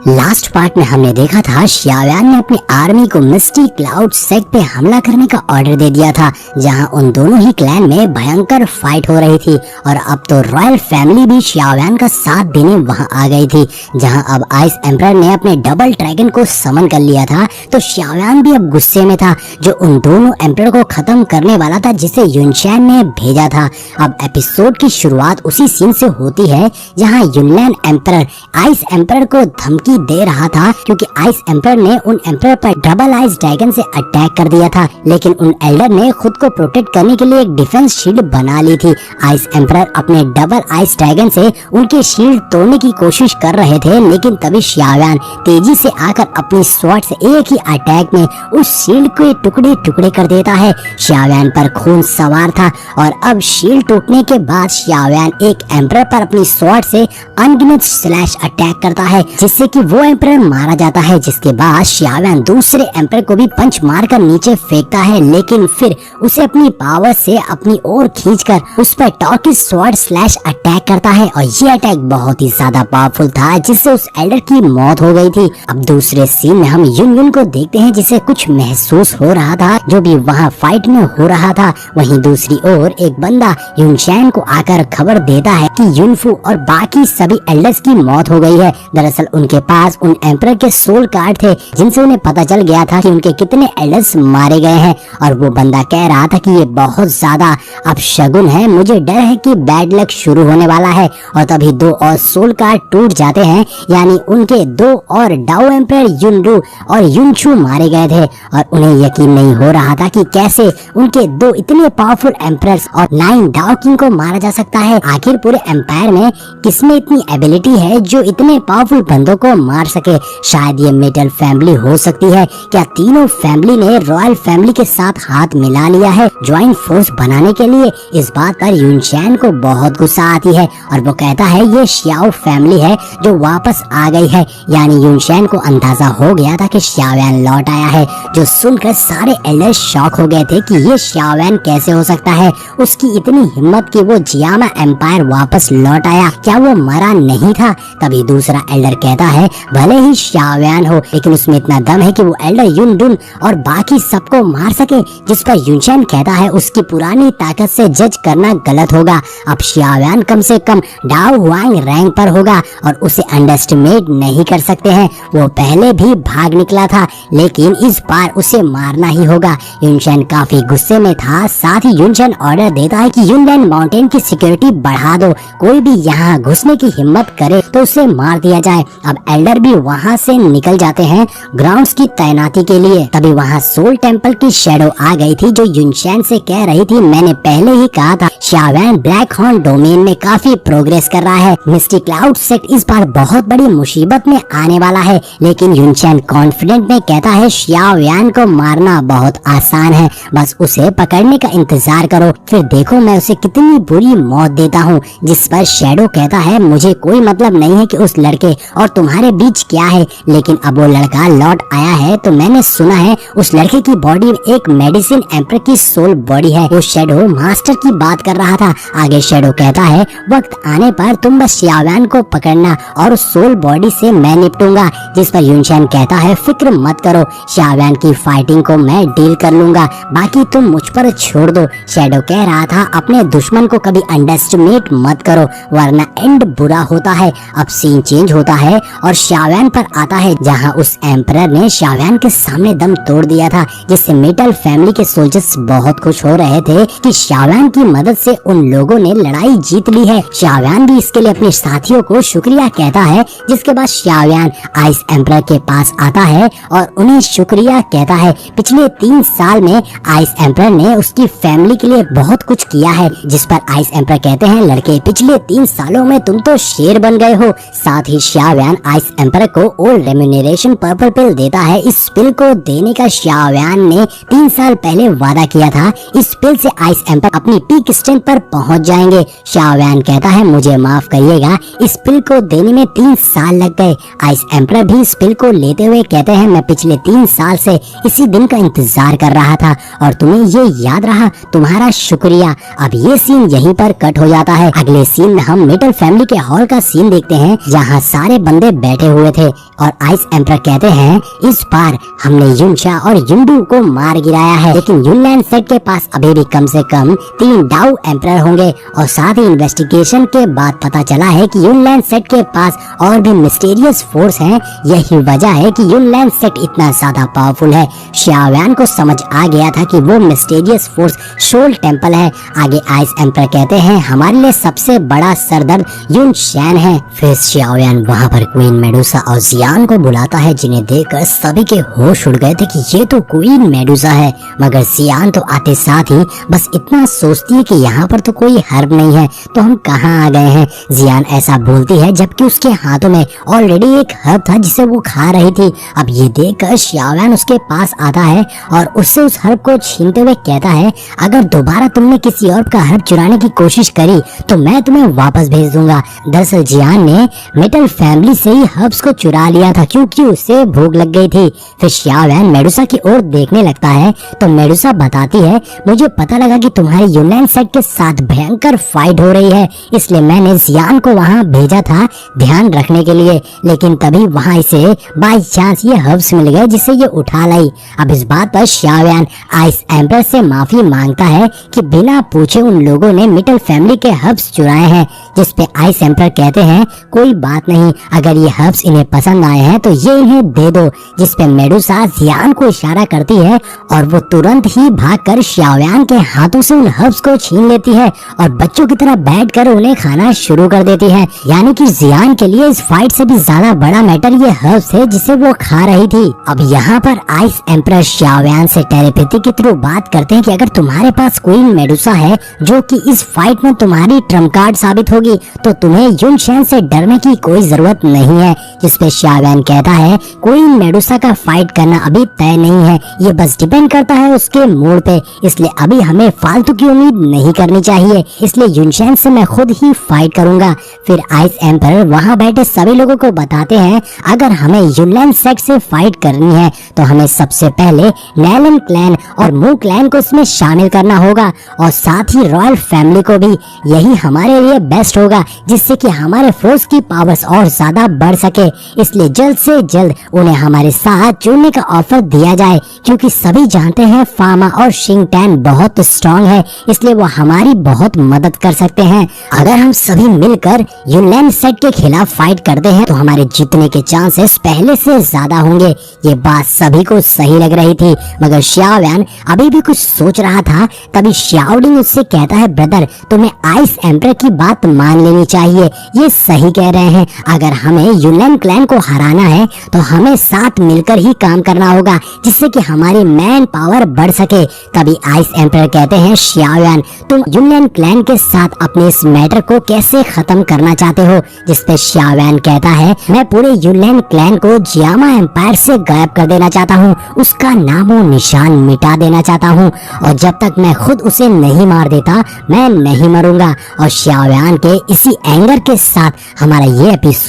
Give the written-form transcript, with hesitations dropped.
Last part में हमने देखा था शियाव्यान ने अपनी आर्मी को मिस्टी क्लाउड सेक्ट पे हमला करने का ऑर्डर दे दिया था, जहां उन दोनों ही क्लैन में भयंकर फाइट हो रही थी। और अब तो रॉयल फैमिली भी शियाव्यान का साथ देने वहां आ गई थी। जहां अब आइस एम्परर ने अपने डबल ड्रैगन को समन कर लिया था, तो शियाव्यान भी अब गुस्से में था, जो उन दोनों एम्परर को खत्म करने वाला था जिसे युनशैन ने भेजा था। अब एपिसोड की शुरुआत उसी सीन से होती है जहाँ युनलैन एम्परर आइस एम्परर को धमकी दे रहा था, क्योंकि आइस एम्परर ने उन एम्परर पर डबल आइस ड्रैगन से अटैक कर दिया था। लेकिन उन एल्डर ने खुद को प्रोटेक्ट करने के लिए एक डिफेंस शील्ड बना ली थी। आइस एम्परर अपने डबल आइस ड्रैगन से उनके शील्ड तोड़ने की कोशिश कर रहे थे, लेकिन तभी शियाव्यान तेजी से आकर अपनी स्वॉर्ड से एक ही अटैक में उस शील्ड को टुकड़े टुकड़े कर देता है। शियाव्यान पर खून सवार था और अब शील्ड टूटने के बाद शियाव्यान एक एम्परर पर अपनी स्वॉर्ड से अनगिनत स्लैश अटैक करता है, जिससे कि वो एम्परर मारा जाता है। जिसके बाद शियाव्यान दूसरे एम्परर को भी पंच मारकर नीचे फेंकता है, लेकिन फिर उसे अपनी पावर से अपनी ओर खींचकर उस पर टॉर्किश स्वॉर्ड स्लैश अटैक करता है। और ये अटैक बहुत ही ज्यादा पावरफुल था, जिससे उस एल्डर की मौत हो गई थी। अब दूसरे सीन में हम युन को देखते हैं, जिसे कुछ महसूस हो रहा था जो भी वहाँ फाइट में हो रहा था। वहीं दूसरी ओर एक बंदा युनशैन को आकर खबर देता है कि युनफू और बाकी सभी एल्डर्स की मौत हो गई है। दरअसल उनके पास उन एम्परर के सोल कार्ड थे, जिनसे उन्हें पता चल गया था कि उनके कितने एल्डर्स मारे गए हैं। और वो बंदा कह रहा था कि ये बहुत ज्यादा अपशगुन है, मुझे डर है कि बैड लक शुरू होने वाला है। और तभी दो और सोल कार्ड टूट जाते हैं, यानी उनके दो और डाओ एम्परर युनरू और युनशू मारे गए थे। और उन्हें यकीन नहीं हो रहा था कि कैसे उनके दो इतने पावरफुल एम्परर्स और 9 डाओ किंग को मारा जा सकता है। आखिर पूरे एम्पायर में किसमें इतनी एबिलिटी है जो इतने पावरफुल बंदों को मार सके? शायद ये मेटल फैमिली हो सकती है। क्या तीनों फैमिली ने रॉयल फैमिली के साथ हाथ मिला लिया है ज्वाइंट फोर्स बनाने के लिए? इस बात पर युनशैन को बहुत गुस्सा आती है और वो कहता है ये शियाओ फैमिली है जो वापस आ गई है। यानी युनशैन को अंदाजा हो गया था कि शियाव्यान लौट आया है, जो सुनकर सारे एल्डर्स शॉक हो गए थे कि ये शियाव्यान कैसे हो सकता है। उसकी इतनी हिम्मत कि वो जियामा एम्पायर वापस लौट आया, क्या वो मरा नहीं था? तभी दूसरा एल्डर कहता है भले ही शियाव्यान हो, लेकिन उसमें इतना दम है कि वो एल्डर युनडुन और बाकी सबको मार सके। जिस पर युनशैन कहता है उसकी पुरानी ताकत से जज करना गलत होगा। अब शियाव्यान कम से कम डाओ हुआंग रैंक पर होगा और उसे अंडरएस्टिमेट नहीं कर सकते हैं। वो पहले भी भाग निकला था, लेकिन इस बार उसे मारना ही होगा। युनशैन काफी गुस्से में था। साथ ही युनशैन ऑर्डर देता है कि युनलैन माउंटेन की सिक्योरिटी बढ़ा दो, कोई भी यहाँ घुसने की हिम्मत करे तो उसे मार दिया जाए। अब एल्डर भी वहाँ से निकल जाते हैं ग्राउंड्स की तैनाती के लिए। तभी वहाँ सोल टेम्पल की शैडो आ गई थी, जो युनशैन से कह रही थी मैंने पहले ही कहा था शियाव्यान ब्लैक हॉर्न डोमेन में काफी प्रोग्रेस कर रहा है। मिस्टी क्लाउड सेक्ट इस बार बहुत बड़ी मुसीबत में आने वाला है। लेकिन युनशैन कॉन्फिडेंट में कहता है शियाव्यान को मारना बहुत आसान है, बस उसे पकड़ने का इंतजार करो, फिर देखो मैं उसे कितनी बुरी मौत देता हूँ। जिस पर शैडो कहता है मुझे कोई मतलब नहीं है कि उस लड़के और तुम्हारे बीच क्या है, लेकिन अब वो लड़का लौट आया है तो मैंने सुना है उस लड़के की बॉडी में एक मेडिसिन एम्परर की सोल बॉडी है। वो शैडो मास्टर की बात कर रहा था। आगे शैडो कहता है वक्त आने पर तुम बस शियाव्यान को पकड़ना और उस सोल बॉडी से मैं निपटूंगा। जिस पर युनशैन कहता है फिक्र मत करो, शियाव्यान की फाइटिंग को मैं डील कर लूंगा, बाकी तुम मुझ पर छोड़ दो। शैडो कह रहा था अपने दुश्मन को कभी अंडरएस्टिमेट मत करो, वरना एंड बुरा होता है। अब सीन चेंज होता है और शियाव्यान पर आता है, जहां उस एम्परर ने शियाव्यान के सामने दम तोड़ दिया था, जिससे मेटल फैमिली के सोल्जर्स बहुत खुश हो रहे थे कि शियाव्यान की मदद से उन लोगों ने लड़ाई जीत ली है। शियाव्यान भी इसके लिए अपने साथियों को शुक्रिया कहता है। जिसके बाद शियाव्यान आइस एम्परर के पास आता है और उन्हें शुक्रिया कहता है। पिछले 3 साल में आइस एम्परर ने उसकी फैमिली के लिए बहुत कुछ किया है। जिस पर आइस एम्परर कहते हैं लड़के पिछले 3 सालों में तुम तो शेर बन गए हो। साथ ही शियाव्यान आइस एम्परर को ओल्ड रेम्यूनरेशन पर्पल पिल देता है। इस पिल को देने का शियाव्यान ने 3 साल पहले वादा किया था। इस पिल से आइस एम्परर अपनी पीक स्ट्रेंथ पर पहुंच जाएंगे। शियाव्यान कहता है मुझे माफ करिएगा, इस पिल को देने में 3 साल लग गए। आइस एम्परर भी इस पिल को लेते हुए कहते हैं मैं पिछले 3 साल से इसी दिन का इंतजार कर रहा था और तुम्हें ये याद रहा, तुम्हारा शुक्रिया। अब ये सीन यहीं पर कट हो जाता है। अगले सीन में हम मेटल फैमिली के हॉल का सीन देखते हैं, जहाँ सारे बंदे बैठे हुए थे और आइस एम्परर कहते हैं इस बार हमने युनशा और युनडू को मार गिराया है, लेकिन युनलैंड सेट के पास अभी भी कम से कम 3 डाउ एम्परर होंगे। और साथ ही इन्वेस्टिगेशन के बाद पता चला है कि युनलैंड सेट के पास और भी मिस्टीरियस फोर्स हैं। यही वजह है कि युनलैंड सेट इतना ज्यादा पावरफुल है। xiaoyan को समझ आ गया था कि वो मिस्टीरियस फोर्स शोल टेम्पल है। आगे आइस एम्परर कहते हैं हमारे लिए सबसे बड़ा सरदर्द युनशैन है। फिर xiaoyan वहाँ पर क्वीन मेडुसा और जियान को बुलाता है, जिन्हें देखकर सभी के होश उड़ गए थे कि ये तो क्वीन मेडुसा है। मगर जियान तो आते साथ ही बस इतना सोचती है कि यहाँ पर तो कोई हर्ब नहीं है, तो हम कहाँ आ गए हैं। जियान ऐसा बोलती है जबकि उसके हाथों में ऑलरेडी एक हर्ब था जिसे वो खा रही थी। अब ये देखकर xiaoyan उसके पास आता है और उससे उस हर्ब को छीनते हुए कहता है अगर दोबारा तुमने किसी और का हर्ब चुराने की कोशिश करी तो मैं तुम्हें वापस भेज दूंगा। दरअसल जियान ने मेटल फैमिली से ही हर्ब्स को चुरा लिया था क्योंकि उसे भूख लग गई थी। फिर xiaoyan मेडुसा की ओर देखने लगता है तो मेडुसा बताती है मुझे पता लगा कि तुम्हारे युनलैंड सेट के साथ भयंकर फाइट हो रही है, इसलिए मैंने जियान को वहाँ भेजा था ध्यान रखने के लिए, लेकिन तभी वहाँ इसे बाई चांस ये हर्ब्स मिल गए जिसे ये उठा लाई। अब इस बात पर xiaoyan आइस एम्परर से माफी मांगता है कि बिना पूछे उन लोगों ने मेटल फैमिली के हर्ब्स चुराए हैं, जिसपे आइस एम्परर कहते हैं कोई बात नहीं, अगर ये हर्ब्स इन्हें पसंद आए हैं तो ये इन्हें दे दो। जिसपे मेडुसा जियान को इशारा करती है और वो तुरंत ही भागकर xiaoyan के हाथों से उन हर्ब्स को छीन लेती है और बच्चों की तरह बैठकर उन्हें खाना शुरू कर देती है। यानी कि जियान के लिए इस फाइट से भी ज्यादा बड़ा मैटर ये हर्ब्स है जिसे वो खा रही थी। अब यहाँ पर आइस एम्परर xiaoyan से टेलीपैथी के थ्रू बात करते हैं कि अगर तुम्हारे पास क्वीन मेडुसा है जो कि इस फाइट में तुम्हारी ट्रम्प कार्ड साबित होगी तो तुम्हें युनशैन से डरने की कोई जरूरत नहीं है। जिसपे xiaoyan कहता है क्वीन मेडुसा का फाइट करना अभी तय नहीं है, ये बस डिपेंड करता है उसके मूड पे, इसलिए अभी हमें फालतू की उम्मीद नहीं करनी चाहिए, इसलिए युनशैन से मैं खुद ही फाइट करूंगा। फिर आइस एम्परर वहाँ बैठे सभी लोगों को बताते हैं अगर हमें युनलैंड सेट से फाइट करनी है तो हमें सबसे पहले नैलन क्लैन और मू क्लैन को इसमें शामिल करना होगा और साथ ही रॉयल फैमिली को भी। यही हमारे लिए बेस्ट होगा जिससे कि हमारे फोर्स की पावर्स और ज्यादा बढ़ सके, इसलिए जल्द से जल्द उन्हें हमारे साथ जुड़ने का ऑफर दिया जाए क्योंकि सभी जानते हैं फामा और शिंगटैन बहुत स्ट्रॉन्ग है, इसलिए वो हमारी बहुत मदद कर सकते हैं। अगर हम सभी मिलकर युनलैंड सेट के खिलाफ फाइट करते हैं तो हमारे जीतने के चांसेस पहले से ज्यादा होंगे। ये बात सभी को सही लग रही थी मगर xiaoyan अभी भी कुछ सोच रहा था। तभी xiaoding उससे कहता है ब्रदर तुम्हें आइस एम्परर की बात मान लेनी चाहिए, ये सही कह रहे हैं, अगर हमें युनलैंड क्लैन को हराना है तो हमें साथ मिलकर ही काम करना होगा जिससे कि हमारी मैन पावर बढ़ सके। तभी आइस एम्परर कहते हैं xiaoyan तुम युनलैंड क्लैन के साथ अपने इस मैटर को कैसे खत्म करना चाहते हो। जिसपे xiaoyan कहता है मैं पूरे युनलैंड क्लैन को जियामा एम्पायर से गायब कर देना चाहता हूँ, उसका नामो निशान मिटा देना चाहता हूँ और जब तक मैं खुद उसे नहीं मार देता मैं नहीं मरूंगा। और xiaoyan के इसी एंगर के साथ हमारा ये एपिसोड